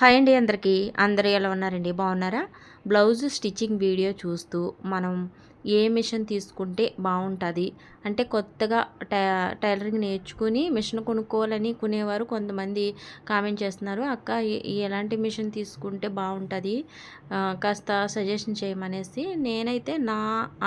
Hi అండి అందరికీ. అందరూ ఎలా ఉన్నారండి? బాగున్నారా? బ్లౌజ్ స్టిచ్చింగ్ వీడియో చూస్తూ మనం ఏ మిషన్ తీసుకుంటే బాగుంటుంది అంటే కొత్తగా టైలరింగ్ నేర్చుకుని మిషన్ కొనుక్కోవాలని కొనేవారు కొంతమంది కామెంట్ చేస్తున్నారు. అక్క ఎలాంటి మిషన్ తీసుకుంటే బాగుంటుంది కాస్త సజెషన్ చేయమనేసి. నేనైతే నా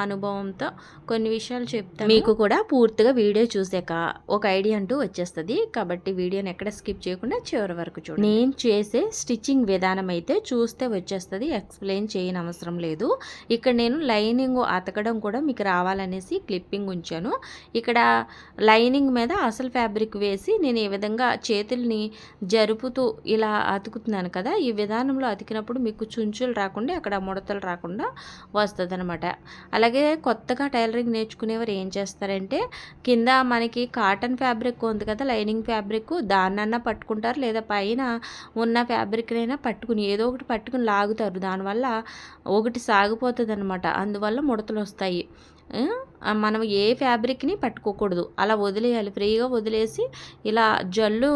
అనుభవంతో కొన్ని విషయాలు చెప్తాను, మీకు కూడా పూర్తిగా వీడియో చూసాక ఒక ఐడియా అంటూ వచ్చేస్తుంది. కాబట్టి వీడియోని ఎక్కడ స్కిప్ చేయకుండా చివరి వరకు చూడండి. నేను చేసే స్టిచ్చింగ్ విధానం అయితే చూస్తే వచ్చేస్తుంది, ఎక్స్ప్లెయిన్ చేయని అవసరం లేదు. ఇక్కడ నేను లైనింగ్ అతకడం కూడా మీకు రావాలనేసి క్లిప్పింగ్ ఉంచాను. ఇక్కడ లైనింగ్ మీద అసలు ఫ్యాబ్రిక్ వేసి నేను ఈ విధంగా చేతుల్ని జరుపుతూ ఇలా అతుకుతున్నాను కదా. ఈ విధానంలో అతికినప్పుడు మీకు చుంచులు రాకుండా అక్కడ ముడతలు రాకుండా వస్తుంది అనమాట. అలాగే కొత్తగా టైలరింగ్ నేర్చుకునేవారు ఏం చేస్తారంటే కింద మనకి కాటన్ ఫ్యాబ్రిక్ ఉంది కదా, లైనింగ్ ఫ్యాబ్రిక్, దాన్నన్నా పట్టుకుంటారు లేదా పైన ఉన్న ఫ్యాబ్రిక్నైనా పట్టుకుని ఏదో ఒకటి పట్టుకుని లాగుతారు. దానివల్ల ఒకటి సాగిపోతుంది అనమాట. అందువల్ల ముడతలు వస్తాయి. మనం ఏ ఫ్యాబ్రిక్ని పట్టుకోకూడదు, అలా వదిలేయాలి, ఫ్రీగా వదిలేసి ఇలా జల్లు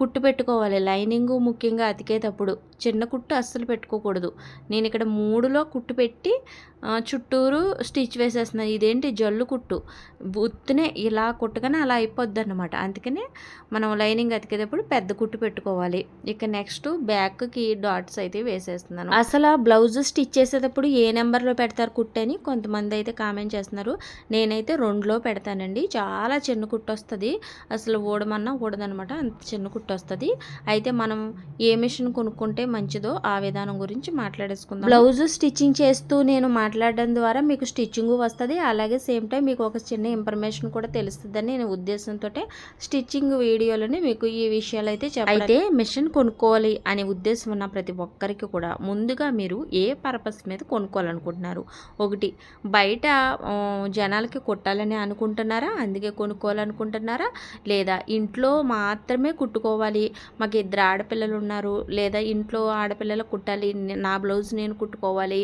కుట్టు పెట్టుకోవాలి. లైనింగు ముఖ్యంగా అతికేటప్పుడు చిన్న కుట్టు అస్సలు పెట్టుకోకూడదు. నేను ఇక్కడ 3లో కుట్టు పెట్టి చుట్టూరు స్టిచ్ వేసేస్తున్నాను. ఇదేంటి జల్లు కుట్టు, ఉత్తునే ఇలా కుట్టగానే అలా అయిపోద్ది అన్నమాట. అందుకనే మనం లైనింగ్ అతికేటప్పుడు పెద్ద కుట్టు పెట్టుకోవాలి. ఇక నెక్స్ట్ బ్యాక్కి డాట్స్ అయితే వేసేస్తున్నాను. అసలు బ్లౌజ్ స్టిచ్ చేసేటప్పుడు ఏ నెంబర్లో పెడతారు కుట్టు అని కొంతమంది అయితే కామెంట్ చేస్తున్నారు. నేనైతే 2లో పెడతానండి. చాలా చిన్న కుట్టు వస్తుంది, అసలు ఊడమన్నా ఊడదనమాట, అంత చిన్న కుట్టు వస్తుంది. అయితే మనం ఏ మిషన్ కొనుక్కుంటే మంచిదో ఆ విధానం గురించి మాట్లాడేసుకుందాం. బ్లౌజ్ స్టిచ్చింగ్ చేస్తూ నేను మాట్లాడడం ద్వారా మీకు స్టిచ్చింగ్ వస్తుంది, అలాగే సేమ్ టైం మీకు ఒక చిన్న ఇన్ఫర్మేషన్ కూడా తెలుస్తుందని నేను ఉద్దేశంతో స్టిచ్చింగ్ వీడియోలని మీకు ఈ విషయాలు అయితే చెప్పాలి. అయితే మిషన్ కొనుక్కోవాలి అనే ఉద్దేశం ఉన్న ప్రతి ఒక్కరికి కూడా ముందుగా మీరు ఏ పర్పస్ మీద కొనుక్కోవాలనుకుంటున్నారు? ఒకటి, బయట జనాలకి కుట్టాలని అనుకుంటున్నారా, అందుకే కొనుక్కోవాలనుకుంటున్నారా? లేదా ఇంట్లో మాత్రమే కుట్టుకోవాలి, మాకు 2 ఆడపిల్లలు ఉన్నారు, లేదా ఇంట్లో ఆడపిల్లలకు కుట్టాలి, నా బ్లౌజ్ నేను కుట్టుకోవాలి,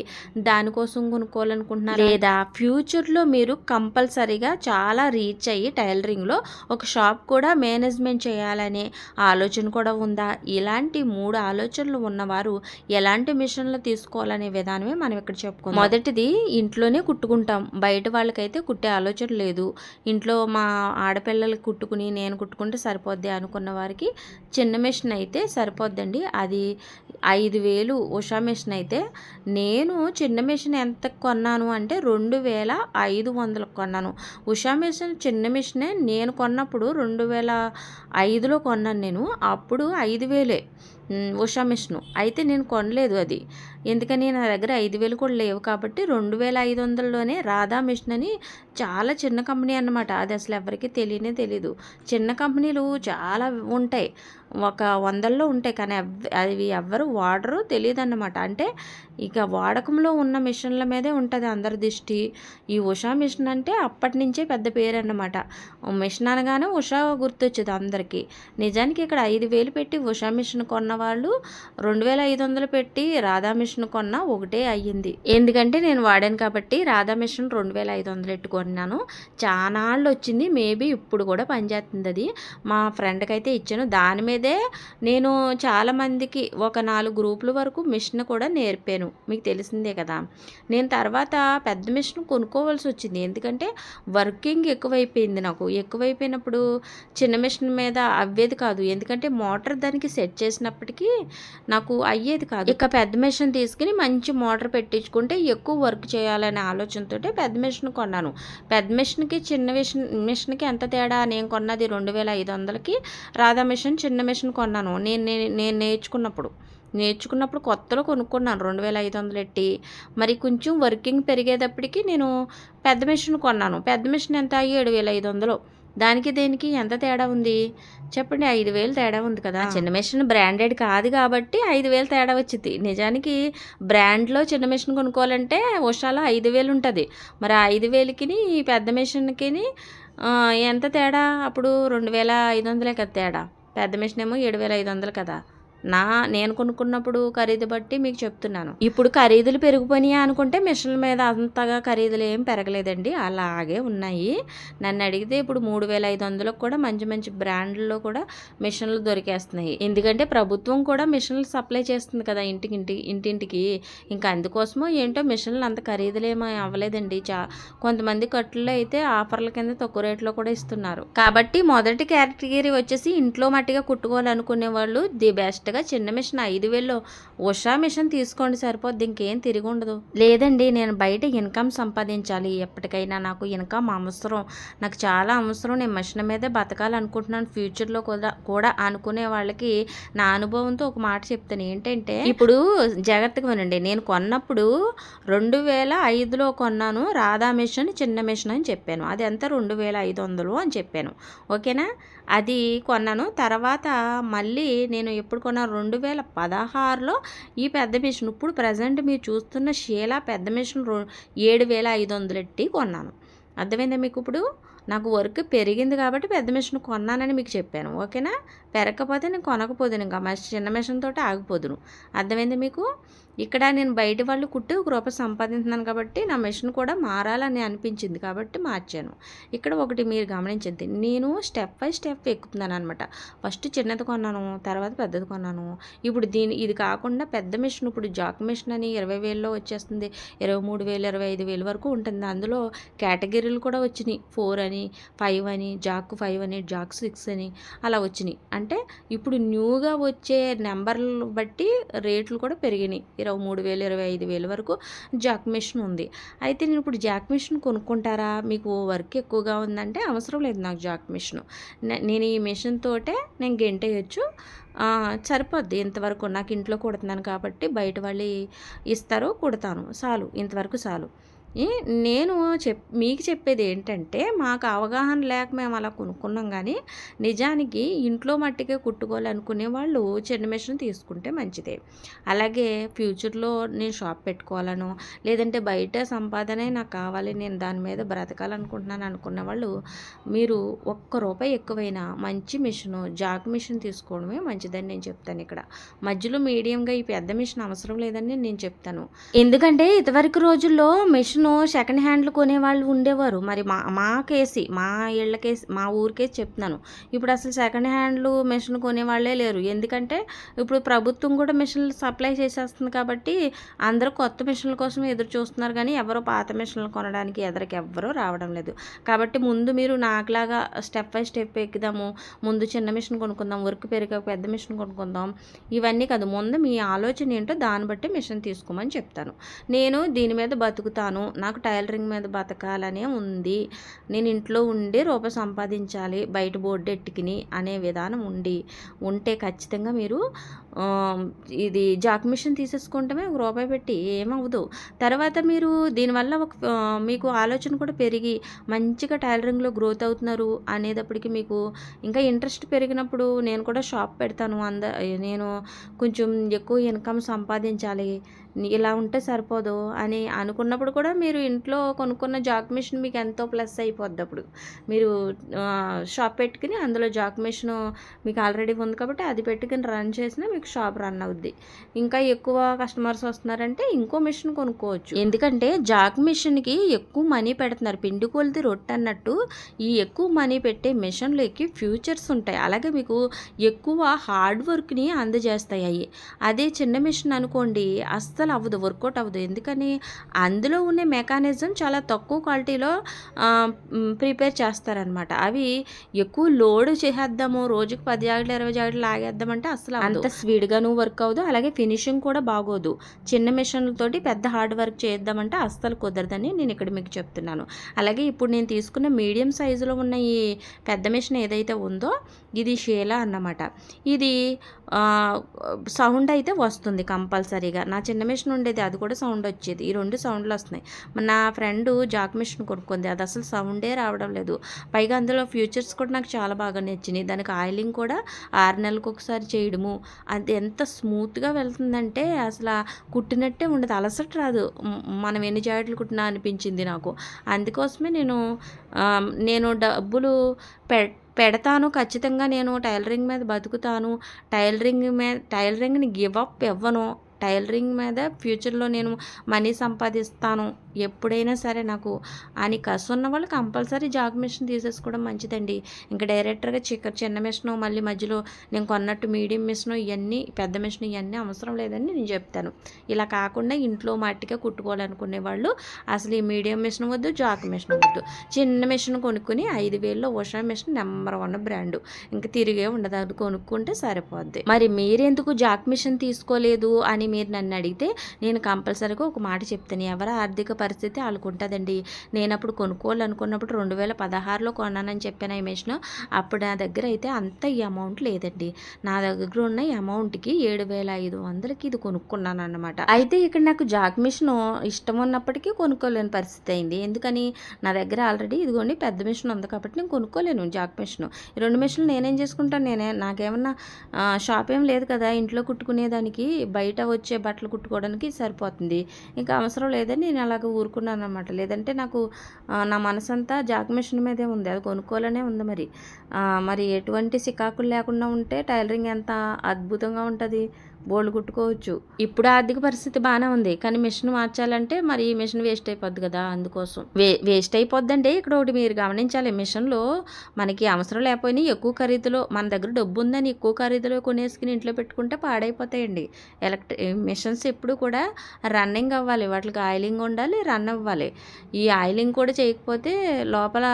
దానికోసం కొనుక్కోవాలనుకుంటున్నారు? లేదా ఫ్యూచర్లో మీరు కంపల్సరీగా చాలా రీచ్ అయ్యి టైలరింగ్లో ఒక షాప్ కూడా మేనేజ్మెంట్ చేయాలనే ఆలోచన కూడా ఉందా? ఇలాంటి 3 ఆలోచనలు ఉన్నవారు ఎలాంటి మిషన్లు తీసుకోవాలనే విధానమే మనం ఇక్కడ చెప్పుకుందాం. మొదటిది, ఇంట్లోనే కుట్టుకుంటాం, బయట వాళ్ళకైతే కుట్టే ఆలోచన లేదు. ఇంట్లో మా ఆడపిల్లలకి కుట్టుకుని నేను కుట్టుకుంటే సరిపోద్ది అనుకున్న వారికి చిన్న మిషన్ అయితే సరిపోద్దండి. అది 5,000 ఉషా మిషన్ అయితే. నేను చిన్న మిషన్ ఎంత కొన్నాను అంటే 2,500 కొన్నాను. ఉషా మిషన్ చిన్న మిషనే నేను కొన్నప్పుడు 2005లో కొన్నాను నేను. అప్పుడు 5,000 ఉషా మిషను అయితే నేను కొనలేదు అది. ఎందుకని, నా దగ్గర 5,000 కూడా లేవు. కాబట్టి 2,500లోనే రాధా మిషన్ అని చాలా చిన్న కంపెనీ అన్నమాట. అది అసలు ఎవరికి తెలియదు. చిన్న కంపెనీలు చాలా ఉంటాయి, ఒక 100లో ఉంటాయి, కానీ అవి ఎవ్వరు వాడరు, తెలియదు అన్నమాట. అంటే ఇక వాడకంలో ఉన్న మిషన్ల మీదే ఉంటుంది అందరి దృష్టి. ఈ ఉషా మిషన్ అంటే అప్పటి నుంచే పెద్ద పేరు అన్నమాట. మిషన్ అనగానే ఉషా గుర్తొచ్చేది అందరికీ. నిజానికి ఇక్కడ 5,000 పెట్టి ఉషా మిషన్ కొన్న వాళ్ళు 2,500 పెట్టి రాధా మిషన్ కొన్నా ఒకటే అయ్యింది. ఎందుకంటే నేను వాడాను కాబట్టి రాధా మిషన్ 2,500 పెట్టుకున్నాను. చానాళ్ళు వచ్చింది, మేబీ ఇప్పుడు కూడా పనిచేస్తుంది. అది మా ఫ్రెండ్కి అయితే ఇచ్చాను. దాని మీదే నేను చాలామందికి ఒక 4 గ్రూపుల వరకు మిషన్ కూడా నేర్పాను, మీకు తెలిసిందే కదా. నేను తర్వాత పెద్ద మిషన్ కొనుక్కోవాల్సి వచ్చింది, ఎందుకంటే వర్కింగ్ ఎక్కువైపోయింది నాకు. ఎక్కువైపోయినప్పుడు చిన్న మిషన్ మీద అవ్వేది కాదు, ఎందుకంటే మోటార్ దానికి సెట్ చేసినప్పటికీ నాకు అయ్యేది కాదు. ఇక పెద్ద మిషన్ తీసుకుని మంచి మోటార్ పెట్టించుకుంటే ఎక్కువ వర్క్ చేయాలనే ఆలోచనతో పెద్ద మిషన్ కొన్నాను. పెద్ద మిషన్కి చిన్న మిషన్కి ఎంత తేడా? నేను కొన్నది 2,500కి, రాధా మిషన్ చిన్న మిషన్ కొన్నాను. నేను నేర్చుకున్నప్పుడు కొత్తలో కొనుక్కున్నాను 2,500 పెట్టి. మరి కొంచెం వర్కింగ్ పెరిగేటప్పటికి నేను పెద్ద మిషన్ కొన్నాను. పెద్ద మిషన్ ఎంత? 7,500. దానికి దేనికి ఎంత తేడా ఉంది చెప్పండి? 5,000 తేడా ఉంది కదా. చిన్న మిషన్ బ్రాండెడ్ కాదు కాబట్టి 5,000 తేడా వచ్చింది. నిజానికి బ్రాండ్లో చిన్న మిషన్ కొనుక్కోవాలంటే ఉషాలో 5,000 ఉంటుంది. మరి 5,000కి ఈ పెద్ద మిషన్కి ఎంత తేడా? అప్పుడు 2,500 కదా తేడా. పెద్ద మిషన్ ఏమో 7,500 కదా. నేను కొనుక్కున్నప్పుడు ఖరీదు బట్టి మీకు చెప్తున్నాను. ఇప్పుడు ఖరీదులు పెరిగిపోయినాయి అనుకుంటే మిషన్ల మీద అంతగా ఖరీదులు ఏం పెరగలేదండి, అలాగే ఉన్నాయి. నన్ను అడిగితే ఇప్పుడు 3500 కూడా మంచి మంచి బ్రాండ్లలో కూడా మిషన్లు దొరికేస్తున్నాయి. ఎందుకంటే ప్రభుత్వం కూడా మిషన్లు సప్లై చేస్తుంది కదా ఇంటింటికి. ఇంకా అందుకోసమో ఏంటో మిషన్లు అంత ఖరీదులు ఏమీ అవ్వలేదండి. కొంతమంది కట్టుల్లో అయితే ఆఫర్ల కింద తక్కువ రేట్లో కూడా ఇస్తున్నారు. కాబట్టి మొదటి కేటగిరీ వచ్చేసి ఇంట్లో మట్టిగా కుట్టుకోవాలనుకునే వాళ్ళు ది బెస్ట్గా చిన్న మిషన్ 5000లో ఉషా మిషన్ తీసుకోండి, సరిపోద్ది, ఇంకేం తిరిగి ఉండదు. లేదండి నేను బయట ఇన్కమ్ సంపాదించాలి, ఎప్పటికైనా నాకు ఇన్కమ్ అవసరం, నాకు చాలా అవసరం, నేను మిషన్ మీదే బతకాలనుకుంటున్నాను ఫ్యూచర్లో కూడా అనుకునే వాళ్ళకి నా అనుభవంతో ఒక మాట చెప్తాను. ఏంటంటే ఇప్పుడు జాగ్రత్తగా వినండి. నేను కొన్నప్పుడు 2005లో కొన్నాను రాధా మిషన్, చిన్న మిషన్ అని చెప్పాను. అది ఎంత 2500 అని చెప్పాను, ఓకేనా. అది కొన్నాను. తర్వాత మళ్ళీ నేను ఎప్పుడు కొన్నాను 2016లో ఈ పెద్ద మిషన్, ఇప్పుడు ప్రజెంట్ మీరు చూస్తున్న షీలా పెద్ద మిషన్ 7500 ఎట్టి కొన్నాను. అర్థమైందా మీకు? ఇప్పుడు నాకు వర్క్ పెరిగింది కాబట్టి పెద్ద మిషన్ కొన్నానని మీకు చెప్పాను, ఓకేనా. పెరగకపోతే నేను కొనకపోదును, ఇంకా చిన్న మిషన్ తోటి ఆగిపోదును. అర్థమైంది మీకు? ఇక్కడ నేను బయట వాళ్ళు కుట్టి ₹1 సంపాదించున్నాను కాబట్టి నా మిషన్ కూడా మారాలని అనిపించింది కాబట్టి మార్చాను. ఇక్కడ ఒకటి మీరు గమనించండి, నేను స్టెప్ బై స్టెప్ ఎక్కుతున్నాను అనమాట. ఫస్ట్ చిన్నది కొన్నాను, తర్వాత పెద్దది కొన్నాను. ఇప్పుడు ఇది కాకుండా పెద్ద మిషన్, ఇప్పుడు జాక్ మిషన్ అని 20,000లో వచ్చేస్తుంది, 23,000 25,000 వరకు ఉంటుంది. అందులో కేటగిరీలు కూడా వచ్చినాయి, 4 అని 5 అని జాక్ 5 అని జాక్ 6 అని అలా వచ్చినాయి. అంటే ఇప్పుడు న్యూగా వచ్చే నెంబర్లు బట్టి రేట్లు కూడా పెరిగినాయి. 23,000 25,000 వరకు జాక్ మిషన్ ఉంది. అయితే నేను ఇప్పుడు జాక్ మిషన్ కొనుక్కుంటారా, మీకు వర్క్ ఎక్కువగా ఉందంటే అవసరం లేదు నాకు జాక్ మిషన్. నేను ఈ మిషన్ తోటే నేను గెంటేయచ్చు, సరిపోద్ది. ఇంతవరకు నాకు ఇంట్లో కుడుతున్నాను కాబట్టి బయట వాళ్ళు ఇస్తారు, కుడతాను, చాలు, ఇంతవరకు చాలు. నేను మీకు చెప్పేది ఏంటంటే మాకు అవగాహన లేక మేము అలా కొనుక్కున్నాం, కానీ నిజానికి ఇంట్లో మట్టికే కుట్టుకోవాలనుకునే వాళ్ళు చిన్న మిషన్ తీసుకుంటే మంచిదే. అలాగే ఫ్యూచర్లో నేను షాప్ పెట్టుకోవాలను, లేదంటే బయట సంపాదనే నాకు కావాలి, నేను దాని మీద బ్రతకాలనుకుంటున్నాను అనుకున్న వాళ్ళు మీరు ₹1 ఎక్కువైనా మంచి మిషను జాక్ మిషన్ తీసుకోవడమే మంచిదని నేను చెప్తాను. ఇక్కడ మధ్యలో మీడియంగా ఈ పెద్ద మిషన్ అవసరం లేదని నేను చెప్తాను. ఎందుకంటే ఇదివరకు రోజుల్లో మిషన్ సెకండ్ హ్యాండ్లు కొనేవాళ్ళు ఉండేవారు. మరి మా కేసి, మా ఇళ్ళకేసి, మా ఊరికేసి చెప్తున్నాను. ఇప్పుడు అసలు సెకండ్ హ్యాండ్లు మిషన్ కొనేవాళ్ళే లేరు. ఎందుకంటే ఇప్పుడు ప్రభుత్వం కూడా మిషన్లు సప్లై చేసేస్తుంది కాబట్టి అందరూ కొత్త మిషన్ల కోసం ఎదురు చూస్తున్నారు, కానీ ఎవరో పాత మిషన్లు కొనడానికి ఎవ్వరూ రావడం లేదు. కాబట్టి ముందు మీరు నాకులాగా స్టెప్ బై స్టెప్ ఎక్కుదాము, ముందు చిన్న మిషన్ కొనుక్కుందాం, వర్క్ పెరిగాక పెద్ద మిషన్ కొనుక్కుందాం, ఇవన్నీ కాదు. ముందు మీ ఆలోచన ఏంటో దాన్ని బట్టి మిషన్ తీసుకోమని చెప్తాను. నేను దీని మీద బతుకుతాను, నాకు టైలరింగ్ మీద బతకాలనే ఉంది, నేను ఇంట్లో ఉండి ₹1 సంపాదించాలి, బయట బోర్డు ఎట్టుకుని అనే విధానం ఉంటే ఖచ్చితంగా మీరు ఇది జాక్ మిషన్ తీసేసుకుంటమే ₹1 పెట్టి ఏమవ్వదు. తర్వాత మీరు దీనివల్ల మీకు ఆలోచన కూడా పెరిగి మంచిగా టైలరింగ్లో గ్రోత్ అవుతున్నారు అనేటప్పటికి మీకు ఇంకా ఇంట్రెస్ట్ పెరిగినప్పుడు నేను కూడా షాప్ పెడతాను, నేను కొంచెం ఎక్కువ ఇన్కమ్ సంపాదించాలి, ఇలా ఉంటే సరిపోదు అని అనుకున్నప్పుడు కూడా మీరు ఇంట్లో కొనుక్కున్న జాక్ మిషన్ మీకు ఎంతో ప్లస్ అయిపోద్ది. అప్పుడు మీరు షాప్ పెట్టుకుని అందులో జాక్ మిషన్ మీకు ఆల్రెడీ ఉంది కాబట్టి అది పెట్టుకుని రన్ చేసినా మీకు షాప్ రన్ అవుద్ది. ఇంకా ఎక్కువ కస్టమర్స్ వస్తున్నారంటే ఇంకో మిషన్ కొనుక్కోవచ్చు. ఎందుకంటే జాక్ మిషన్కి ఎక్కువ మనీ పెడుతున్నారు, పిండి కొలిది రొట్టె అన్నట్టు ఈ ఎక్కువ మనీ పెట్టే మిషన్లకి ఫ్యూచర్స్ ఉంటాయి. అలాగే మీకు ఎక్కువ హార్డ్ వర్క్ని అందజేస్తాయి. అదే చిన్న మిషన్ అనుకోండి అస్సలు అవ్వదు, వర్కౌట్ అవ్వదు. ఎందుకని అందులో ఉండే మెకానిజం చాలా తక్కువ క్వాలిటీలో ప్రిపేర్ చేస్తారనమాట. అవి ఎక్కువ లోడ్ చేసేద్దాము, రోజుకి 10 జాకెట్లు 20 జాకెట్లు లాగేద్దామంటే అసలు అంత స్పీడ్గాను వర్క్ అవ్వదు, అలాగే ఫినిషింగ్ కూడా బాగోదు. చిన్న మిషన్లతోటి పెద్ద హార్డ్ వర్క్ చేద్దామంటే అస్సలు కుదరదని నేను ఇక్కడ మీకు చెప్తున్నాను. అలాగే ఇప్పుడు నేను తీసుకున్న మీడియం సైజులో ఉన్న ఈ పెద్ద మిషన్ ఏదైతే ఉందో ఇది షీలా అన్నమాట. ఇది సౌండ్ అయితే వస్తుంది కంపల్సరీగా. నా చిన్న మిషన్ ఉండేది, అది కూడా సౌండ్ వచ్చేది. ఈ 2 సౌండ్లు వస్తున్నాయి. నా ఫ్రెండ్ జాక్ మిషన్ కొనుక్కుంది, అది అసలు సౌండే రావడం లేదు. పైగా అందులో ఫ్యూచర్స్ కూడా నాకు చాలా బాగా నచ్చినాయి. దానికి ఆయిలింగ్ కూడా 6 నెలలకు ఒకసారి చేయడము, అది ఎంత స్మూత్గా వెళ్తుందంటే అసలు కుట్టినట్టే ఉండదు, అలసట రాదు. మనం ఎన్ని జాకెట్లు కుట్టినా అనిపించింది నాకు. అందుకోసమే నేను డబ్బులు పెడతాను ఖచ్చితంగా, నేను టైలరింగ్ మీద బతుకుతాను, టైలరింగ్ని గివ్ అప్ ఇవ్వను, టైలరింగ్ మీద ఫ్యూచర్లో నేను మనీ సంపాదిస్తాను ఎప్పుడైనా సరే నాకు అని కసున్న వాళ్ళు కంపల్సరీ జాగ్ మిషన్ తీసేసుకోవడం మంచిదండి. ఇంకా డైరెక్టర్గా చిన్న మిషను, మళ్ళీ మధ్యలో నేను కొన్నట్టు మీడియం మిషను, ఇవన్నీ పెద్ద మిషన్ ఇవన్నీ అవసరం లేదని నేను చెప్తాను. ఇలా కాకుండా ఇంట్లో మట్టిగా కుట్టుకోవాలనుకునే వాళ్ళు అసలు ఈ మీడియం మిషన్ వద్దు, జాగ్ మిషన్ వద్దు, చిన్న మిషన్ కొనుక్కొని 5,000లో ఉషా మిషన్ నెంబర్ 1 బ్రాండు, ఇంకా తిరిగే ఉండదు, అది కొనుక్కుంటే సరిపోద్ది. మరి మీరెందుకు జాగ్ మిషన్ తీసుకోలేదు అని మీరు నన్ను అడిగితే నేను కంపల్సరీగా ఒక మాట చెప్తాను. ఎవరి ఆర్థిక పరిస్థితి వాళ్ళకు ఉంటుందండి. నేను అప్పుడు కొనుక్కోవాలనుకున్నప్పుడు 2016లో కొన్నానని చెప్పాను ఈ మిషన్. అప్పుడు నా దగ్గర అయితే అంత ఈ అమౌంట్ లేదండి. నా దగ్గర ఉన్న ఈ అమౌంట్కి 7,500కి ఇది కొనుక్కున్నాను అన్నమాట. అయితే ఇక్కడ నాకు జాగ్ మిషన్ ఇష్టం ఉన్నప్పటికీ కొనుక్కోలేని పరిస్థితి అయింది. ఎందుకని, నా దగ్గర ఆల్రెడీ ఇదిగోండి పెద్ద మిషన్ ఉంది కాబట్టి నేను కొనుక్కోలేను జాగ్ మిషన్. ఈ 2 మిషన్లు నేనేం చేసుకుంటాను, నాకేమన్నా షాప్ ఏం లేదు కదా ఇంట్లో కుట్టుకునేదానికి, బయట వచ్చే బట్టలు కుట్టుకోవడానికి సరిపోతుంది. ఇంకా అవసరం లేదని నేను అలాగ ఊరుకున్నాను అనమాట. లేదంటే నాకు నా మనసంతా జాగ్ మిషన్ మీదే ఉంది, అది కొనుక్కోవాలనే ఉంది. మరి ఎటువంటి సికాకులు లేకుండా ఉంటే టైలరింగ్ ఎంత అద్భుతంగా ఉంటుంది, బోల్డ్ కుట్టుకోవచ్చు. ఇప్పుడు ఆర్థిక పరిస్థితి బాగానే ఉంది, కానీ మిషన్ మార్చాలంటే మరి ఈ మిషన్ వేస్ట్ అయిపోద్ది కదా, అందుకోసం వేస్ట్ అయిపోద్దండి. ఇక్కడ ఒకటి మీరు గమనించాలి, మిషన్లో మనకి అవసరం లేకపోయినా ఎక్కువ ఖరీదులో, మన దగ్గర డబ్బు ఉందని ఎక్కువ ఖరీదులో కొనేసుకుని ఇంట్లో పెట్టుకుంటే పాడైపోతాయండి. మిషన్స్ ఎప్పుడు కూడా రన్నింగ్ అవ్వాలి, వాటికి ఆయిలింగ్ ఉండాలి, రన్ అవ్వాలి. ఈ ఆయిలింగ్ కూడా చేయకపోతే లోపల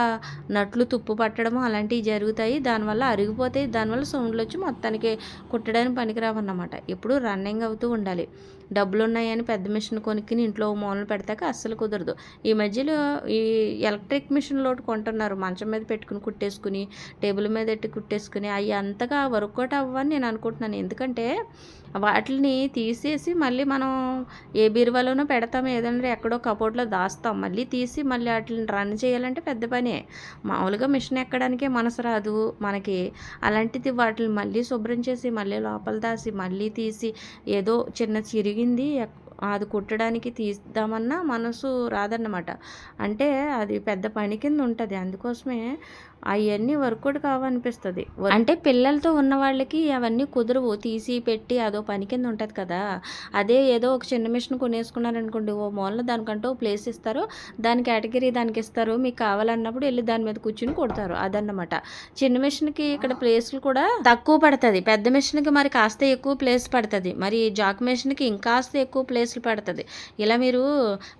నట్లు తుప్పు పట్టడం అలాంటివి జరుగుతాయి, దానివల్ల అరిగిపోతాయి, దానివల్ల సౌండ్లు వచ్చి మొత్తానికి కుట్టడానికి పనికిరావన్నమాట. ఎప్పుడు రన్నింగ్ అవుతూ ఉండాలి. డబ్బులు ఉన్నాయని పెద్ద మిషన్ కొనుక్కుని ఇంట్లో మూలన పెడతాక అస్సలు కుదరదు. ఈ మధ్యలో ఈ ఎలక్ట్రిక్ మిషన్లు ఒకటి కొంటున్నారు, మంచం మీద పెట్టుకుని కుట్టేసుకుని, టేబుల్ మీద పెట్టి కుట్టేసుకుని, అవి అంతగా వర్కౌట్ అవ్వని నేను అనుకుంటున్నాను. ఎందుకంటే వాటిని తీసేసి మళ్ళీ మనం ఏ బీరువాలోనో పెడతాం, ఏదంటే ఎక్కడో కబోర్డ్లో దాస్తాం, మళ్ళీ తీసి మళ్ళీ వాటిని రన్ చేయాలంటే పెద్ద పనే. మామూలుగా మిషన్ ఎక్కడానికే మనసు రాదు మనకి, అలాంటిది వాటిని మళ్ళీ శుభ్రం చేసి మళ్ళీ లోపల దాసి మళ్ళీ తీసి ఏదో చిన్న చిరిగింది అది కుట్టడానికి తీద్దామన్నా మనసు రాదన్నమాట. అంటే అది పెద్ద పని కింద ఉంటుంది. అందుకోసమే అవన్నీ వర్కౌట్ కావనిపిస్తుంది. అంటే పిల్లలతో ఉన్న వాళ్ళకి అవన్నీ కుదరవు, తీసి పెట్టి అదో పని కింద ఉంటుంది కదా. అదే ఏదో ఒక చిన్న మిషన్ కొనేసుకున్నారనుకోండి, ఓ మూలన దానికంటూ ప్లేస్ ఇస్తారు, దాని కేటగిరీ దానికి ఇస్తారు, మీకు కావాలన్నప్పుడు వెళ్ళి దాని మీద కూర్చుని కొడతారు, అదన్నమాట. చిన్న మిషన్కి ఇక్కడ ప్లేస్లు కూడా తక్కువ పడుతుంది, పెద్ద మిషన్కి మరి కాస్త ఎక్కువ ప్లేస్ పడుతుంది, మరి జాక్ మిషన్కి ఇంకాస్త ఎక్కువ ప్లేస్లు పడుతుంది. ఇలా మీరు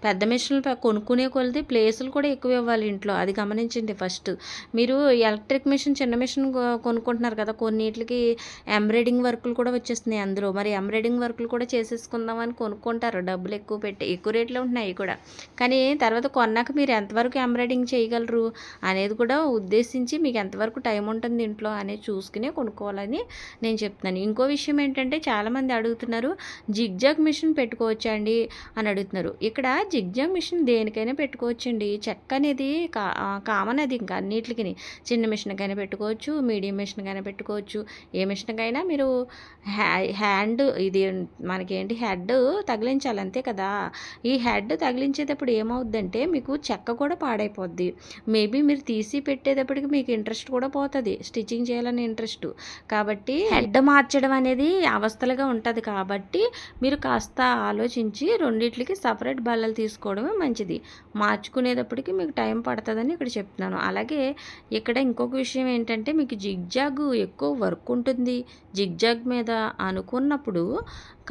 పెద్ద మిషన్లు కొనుక్కునే కొలిది ప్లేసులు కూడా ఎక్కువ ఇవ్వాలి ఇంట్లో, అది గమనించండి ఫస్ట్. మీరు ఎలక్ట్రిక్ మిషన్ చిన్న మిషన్ కొనుక్కుంటున్నారు కదా, కొన్నిటికి ఎంబ్రాయిడింగ్ వర్కులు కూడా వచ్చేస్తున్నాయి అందులో. మరి ఎంబ్రాయిడింగ్ వర్కులు కూడా చేసేసుకుందామని కొనుక్కుంటారు, డబ్బులు ఎక్కువ పెట్టి, ఎక్కువ రేట్లో ఉంటున్నాయి కూడా. కానీ తర్వాత కొన్నాక మీరు ఎంతవరకు ఎంబ్రాయిడింగ్ చేయగలరు అనేది కూడా ఉద్దేశించి, మీకు ఎంతవరకు టైం ఉంటుంది ఇంట్లో అనేది చూసుకునే కొనుక్కోవాలని నేను చెప్తున్నాను. ఇంకో విషయం ఏంటంటే, చాలామంది అడుగుతున్నారు జిగ్జాగ్ మిషన్ పెట్టుకోవచ్చా అండి అని అడుగుతున్నారు. ఇక్కడ జిగ్జాగ్ మిషన్ దేనికైనా పెట్టుకోవచ్చండి. చెక్క అనేది కామన్, అది ఇంకా అన్నిటికి. చిన్న మిషన్కైనా పెట్టుకోవచ్చు, మీడియం మిషన్కైనా పెట్టుకోవచ్చు, ఏ మిషన్కైనా మీరు హ్యాండ్ ఇది మనకేంటి హెడ్ తగిలించాలి అంతే కదా. ఈ హెడ్ తగిలించేటప్పుడు ఏమవుద్దంటే మీకు చెక్క కూడా పాడైపోద్ది. మేబీ మీరు తీసి పెట్టేటప్పటికి మీకు ఇంట్రెస్ట్ కూడా పోతుంది, స్టిచ్చింగ్ చేయాలని ఇంట్రెస్ట్. కాబట్టి హెడ్ మార్చడం అనేది అవస్థలుగా ఉంటుంది. కాబట్టి మీరు కాస్త ఆలోచించి రెండిట్లకి సపరేట్ బల్లలు తీసుకోవడమే మంచిది. మార్చుకునేటప్పటికి మీకు టైం పడుతుందని ఇక్కడ చెప్తున్నాను. అలాగే ఇక్కడ ఇంకొక విషయం ఏంటంటే, మీకు జిగ్జాగ్ ఎక్కువ వర్క్ ఉంటుంది, జిగ్జాగ్ మీద అనుకున్నప్పుడు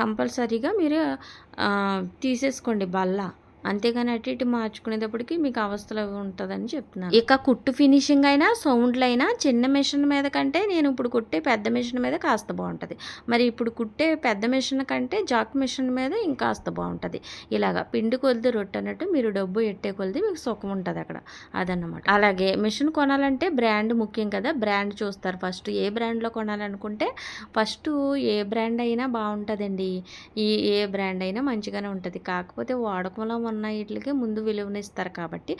కంపల్సరీగా మీరు తీసేసుకోండి బల్ల. అంతేగాని అటు ఇటు మార్చుకునేటప్పటికి మీకు అవస్థలు ఉంటుందని చెప్తున్నాను. ఇక కుట్టు ఫినిషింగ్ అయినా సౌండ్లు అయినా చిన్న మిషన్ మీద కంటే నేను ఇప్పుడు కుట్టే పెద్ద మిషన్ మీద కాస్త బాగుంటుంది. మరి ఇప్పుడు కుట్టే పెద్ద మిషన్ కంటే జాక్ మిషన్ మీద ఇంకాస్త బాగుంటుంది. ఇలాగా పిండి కొలిది రొట్టె అన్నట్టు మీరు డబ్బు ఎట్టే కొలిది మీకు సుఖం ఉంటుంది అక్కడ, అదన్నమాట. అలాగే మిషన్ కొనాలంటే బ్రాండ్ ముఖ్యం కదా, బ్రాండ్ చూస్తారు ఫస్ట్. ఏ బ్రాండ్లో కొనాలనుకుంటే ఫస్ట్ ఏ బ్రాండ్ అయినా బాగుంటుందండి, ఏ బ్రాండ్ అయినా మంచిగానే ఉంటుంది. కాకపోతే వాడకంలో ఉన్న ఉన్న వీటికి ముందు విలువనిస్తారు కాబట్టి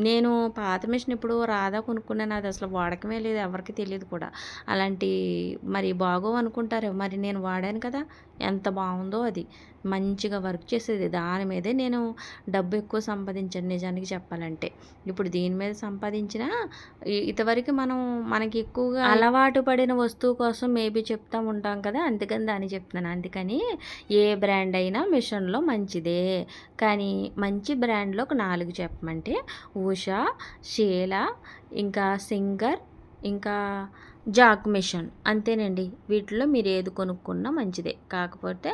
నేను పాత మిషన్ ఇప్పుడు రాదా కొనుక్కున్నాను, అది అసలు వాడకమే లేదు, ఎవరికి తెలియదు కూడా. అలాంటి మరి బాగోవు అనుకుంటారు, మరి నేను వాడాను కదా, ఎంత బాగుందో అది, మంచిగా వర్క్ చేసేది. దాని మీదే నేను డబ్బు ఎక్కువ సంపాదించాను నిజానికి చెప్పాలంటే. ఇప్పుడు దీని మీద సంపాదించిన ఇంతవరకు మనకి ఎక్కువగా అలవాటు పడిన వస్తువు కోసం మేబీ చెప్తూ ఉంటాం కదా, అందుకని దాన్ని చెప్తున్నాను. అందుకని ఏ బ్రాండ్ అయినా మిషన్లో మంచిదే, కానీ మంచి బ్రాండ్లో ఒక 4 చెప్పమంటే ఉషా, షీలా, ఇంకా సింగర్, ఇంకా జాక్ మిషన్, అంతేనండి. వీటిలో మీరు ఏది కొనుక్కున్నా మంచిదే. కాకపోతే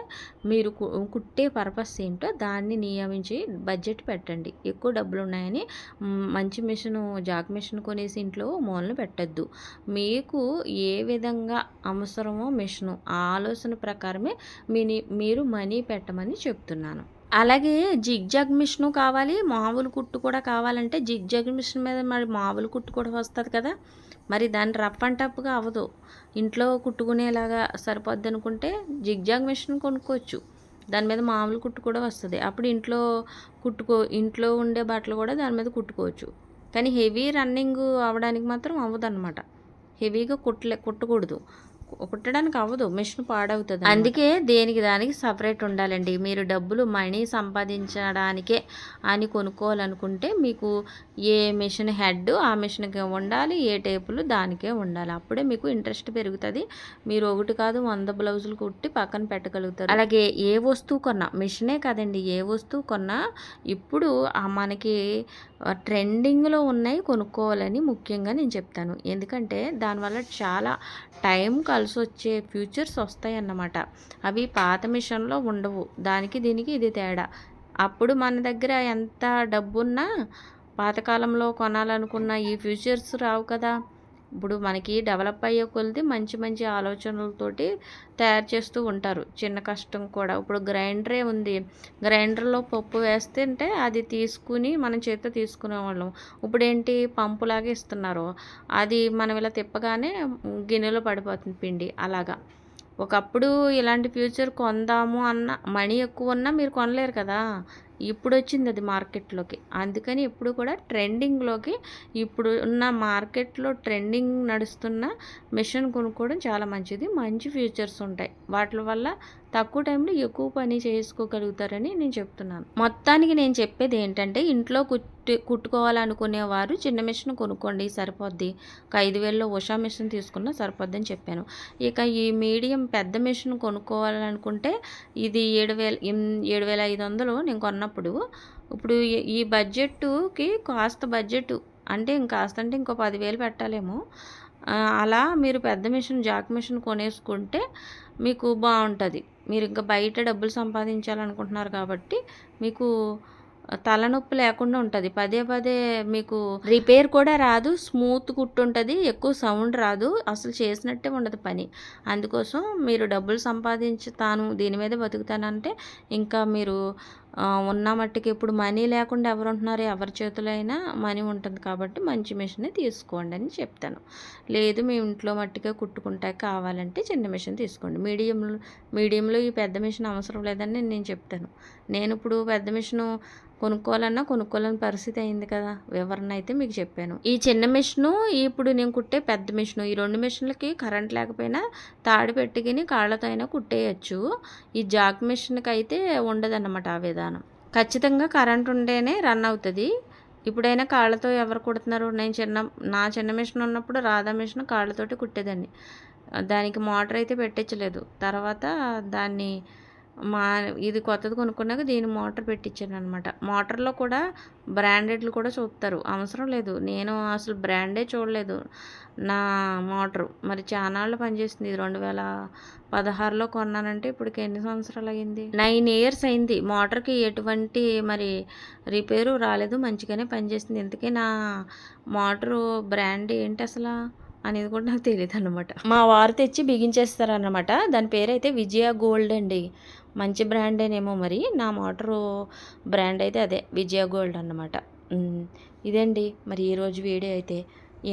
మీరు కుట్టే పర్పస్ ఏంటో దాన్ని నియమించి బడ్జెట్ పెట్టండి. ఎక్కువ డబ్బులు ఉన్నాయని మంచి మిషను, జాక్ మిషన్ కొనేసి ఇంట్లో మూలన పెట్టద్దు. మీకు ఏ విధంగా అవసరమో మిషను ఆలోచన ప్రకారమే మీరు మనీ పెట్టమని చెప్తున్నాను. అలాగే జిగ్జాగ్ మిషను కావాలి, మామూలు కుట్టు కూడా కావాలంటే జిగ్జాగ్ మిషన్ మీద మరి మామూలు కుట్టు కూడా వస్తుంది కదా, మరి దాన్ని రఫ్ అండ్ టఫ్గా అవ్వదు, ఇంట్లో కుట్టుకునేలాగా సరిపోద్ది అనుకుంటే జిగ్జాగ్ మిషన్ కొనుక్కోవచ్చు. దాని మీద మామూలు కుట్టు కూడా వస్తుంది. అప్పుడు ఇంట్లో ఉండే బట్టలు కూడా దాని మీద కుట్టుకోవచ్చు. కానీ హెవీ రన్నింగ్ అవ్వడానికి మాత్రం అవ్వదన్నమాట. హెవీగా కుట్టకూడదు, కుట్టడానికి అవ్వదు, మిషన్ పాడవుతుంది. అందుకే దేనికి దానికి సపరేట్ ఉండాలండి. మీరు మనీ సంపాదించడానికే అని కొనుక్కోవాలనుకుంటే మీకు ఏ మిషన్ హెడ్ ఆ మిషన్కే ఉండాలి, ఏ టేపులు దానికే ఉండాలి. అప్పుడే మీకు ఇంట్రెస్ట్ పెరుగుతుంది. మీరు 1 కాదు 100 బ్లౌజులు కుట్టి పక్కన పెట్టగలుగుతారు. అలాగే ఏ వస్తువు కొన్నా, మిషనే కాదండి, ఏ వస్తువు కొన్నా ఇప్పుడు మనకి ట్రెండింగ్లో ఉన్నాయి కొనుక్కోవాలని ముఖ్యంగా నేను చెప్తాను. ఎందుకంటే దానివల్ల చాలా టైం కలిసి వచ్చే ఫ్యూచర్స్ వస్తాయి అన్నమాట. అవి పాత మిషన్లో ఉండవు. దానికి దీనికి ఇది తేడా. అప్పుడు మన దగ్గర ఎంత డబ్బున్నా పాతకాలంలో కొనాలనుకున్న ఈ ఫ్యూచర్స్ రావు కదా. ఇప్పుడు మనకి డెవలప్ అయ్యే కొలిది మంచి మంచి ఆలోచనలతోటి తయారు చేస్తూ ఉంటారు. చిన్న కష్టం కూడా, ఇప్పుడు గ్రైండరే ఉంది, గ్రైండర్లో పప్పు వేస్తుంటే అది తీసుకుని మనం చేత్తో తీసుకునేవాళ్ళం. ఇప్పుడు ఏంటి, పంపులాగా ఇస్తున్నారు, అది మనం ఇలా తిప్పగానే గిన్నెలో పడిపోతుంది పిండి. అలాగా ఒకప్పుడు ఇలాంటి ఫ్యూచర్ కొందాము అన్న మనీ ఎక్కువ ఉన్నా మీరు కొనలేరు కదా, ఇప్పుడు వచ్చింది అది మార్కెట్లోకి. అందుకని ఇప్పుడు కూడా ట్రెండింగ్లోకి, ఇప్పుడు ఉన్న మార్కెట్లో ట్రెండింగ్ నడుస్తున్న మిషన్ కొనుక్కోవడం చాలా మంచిది. మంచి ఫ్యూచర్స్ ఉంటాయి వాటి వల్ల. తక్కువ టైంలో ఎక్కువ పని చేసుకోగలుగుతారని నేను చెప్తున్నాను. మొత్తానికి నేను చెప్పేది ఏంటంటే, ఇంట్లో కుట్టుకోవాలనుకునేవారు చిన్న మిషన్ కొనుక్కోండి, సరిపోద్ది. ఒక 5,000లో ఉషా మిషన్ తీసుకున్నా సరిపోద్దని చెప్పాను. ఇక ఈ మీడియం పెద్ద మిషన్ కొనుక్కోవాలనుకుంటే ఇది 7,500 నేను కొన్నప్పుడు. ఇప్పుడు ఈ బడ్జెట్కి కాస్త బడ్జెట్ అంటే ఇంకో 10,000 పెట్టాలేమో. అలా మీరు పెద్ద మిషన్, జాక్ మిషన్ కొనేసుకుంటే మీకు బాగుంటుంది. మీరు ఇంకా బయట డబ్బులు సంపాదించాలనుకుంటున్నారు కాబట్టి మీకు తలనొప్పి లేకుండా ఉంటుంది. పదే మీకు రిపేర్ కూడా రాదు, స్మూత్ కుట్టుంటుంది, ఎక్కువ సౌండ్ రాదు, అసలు చేసినట్టే ఉండదు పని. అందుకోసం మీరు డబ్బులు సంపాదించుతాను, దీని మీద బతుకుతానంటే ఇంకా మీరు ఉన్న మట్టికి, ఇప్పుడు మనీ లేకుండా ఎవరు ఉంటున్నారు, ఎవరి చేతిలో అయినా మనీ ఉంటుంది కాబట్టి మంచి మిషనే తీసుకోండి అని చెప్తాను. లేదు మీ ఇంట్లో మట్టికే కుట్టుకుంటా కావాలంటే చిన్న మిషన్ తీసుకోండి. మీడియంలో ఈ పెద్ద మిషన్ అవసరం లేదని నేను చెప్తాను. నేను ఇప్పుడు పెద్ద మిషను కొనుక్కోలేని పరిస్థితి అయింది కదా, వివరణ అయితే మీకు చెప్పాను. ఈ చిన్న మిషను, ఇప్పుడు నేను కుట్టే పెద్ద మిషను, ఈ 2 మిషన్లకి కరెంట్ లేకపోయినా తాడు పెట్టుకుని కాళ్ళతో అయినా కుట్టేయచ్చు. ఈ జాక్ మిషన్కి అయితే ఉండదన్నమాట ఆ విధానం. ఖచ్చితంగా కరెంట్ ఉంటేనే రన్ అవుతుంది. ఇప్పుడైనా కాళ్ళతో ఎవరు కుడుతున్నారు? నా చిన్న మిషన్ ఉన్నప్పుడు రాధా మిషన్ కాళ్ళతోటి కుట్టేదాన్ని. దానికి మోటార్ అయితే పెట్టించలేదు. తర్వాత దాన్ని ఇది కొత్తది కొనుక్కున్నాక దీని మోటార్ పెట్టించాను అనమాట. మోటార్లో కూడా బ్రాండెడ్లు కూడా చూపుతారు, అవసరం లేదు. నేను అసలు బ్రాండే చూడలేదు నా మోటరు. మరి చానాళ్ళు పనిచేస్తుంది. 2016లో కొన్నానంటే ఇప్పటికి ఎన్ని సంవత్సరాలు అయ్యింది? 9 ఇయర్స్ అయింది. మోటార్కి ఎటువంటి మరి రిపేరు రాలేదు, మంచిగానే పనిచేస్తుంది. ఇంతకీ నా మోటరు బ్రాండ్ ఏంటి అసలు అనేది కూడా నాకు తెలియదు అనమాట. మా వారు తెచ్చి బిగించేస్తారనమాట. దాని పేరు అయితే విజయ గోల్డ్ అండి. మంచి బ్రాండేనేమో మరి. నా మోటరు బ్రాండ్ అయితే అదే విజయ గోల్డ్ అన్నమాట. ఇదండి మరి ఈరోజు వీడియో అయితే.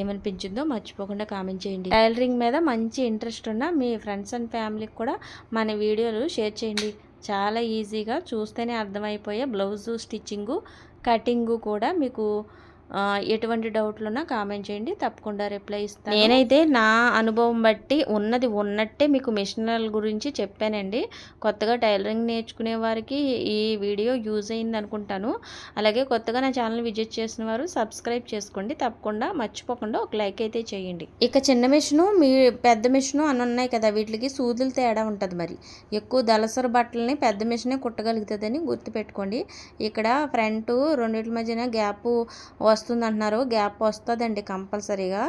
ఏమనిపించిందో మర్చిపోకుండా కామెంట్ చేయండి. టైలరింగ్ మీద మంచి ఇంట్రెస్ట్ ఉన్న మీ ఫ్రెండ్స్ అండ్ ఫ్యామిలీకి కూడా మన వీడియోలు షేర్ చేయండి. చాలా ఈజీగా చూస్తేనే అర్థమైపోయే బ్లౌజు స్టిచ్చింగు, కటింగు కూడా మీకు ఎటువంటి డౌట్లున్నా కామెంట్ చేయండి, తప్పకుండా రిప్లై ఇస్తాను. నేనైతే నా అనుభవం బట్టి ఉన్నది ఉన్నట్టే మీకు మిషనల్ గురించి చెప్పానండి. కొత్తగా టైలరింగ్ నేర్చుకునే వారికి ఈ వీడియో యూజ్ అయింది అనుకుంటాను. అలాగే కొత్తగా నా ఛానల్ విజిట్ చేసిన వారు సబ్స్క్రైబ్ చేసుకోండి, తప్పకుండా మర్చిపోకుండా ఒక లైక్ అయితే చేయండి. ఇక చిన్న మిషను, మీ పెద్ద మిషను అని ఉన్నాయి కదా, వీటికి సూదులు తేడా ఉంటుంది. మరి ఎక్కువ దళసర బట్టలని పెద్ద మిషనే కుట్టగలుగుతుందని గుర్తుపెట్టుకోండి. ఇక్కడ ఫ్రంట్ రెండింటి మధ్యన గ్యాప్ వస్తుంది అంటున్నారు. గ్యాప్ వస్తుందండి కంపల్సరీగా.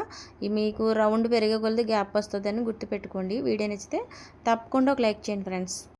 మీకు రౌండ్ పెరిగే కొలది గ్యాప్ వస్తుందని గుర్తుపెట్టుకోండి. వీడియో నచ్చితే తప్పకుండా ఒక లైక్ చేయండి ఫ్రెండ్స్.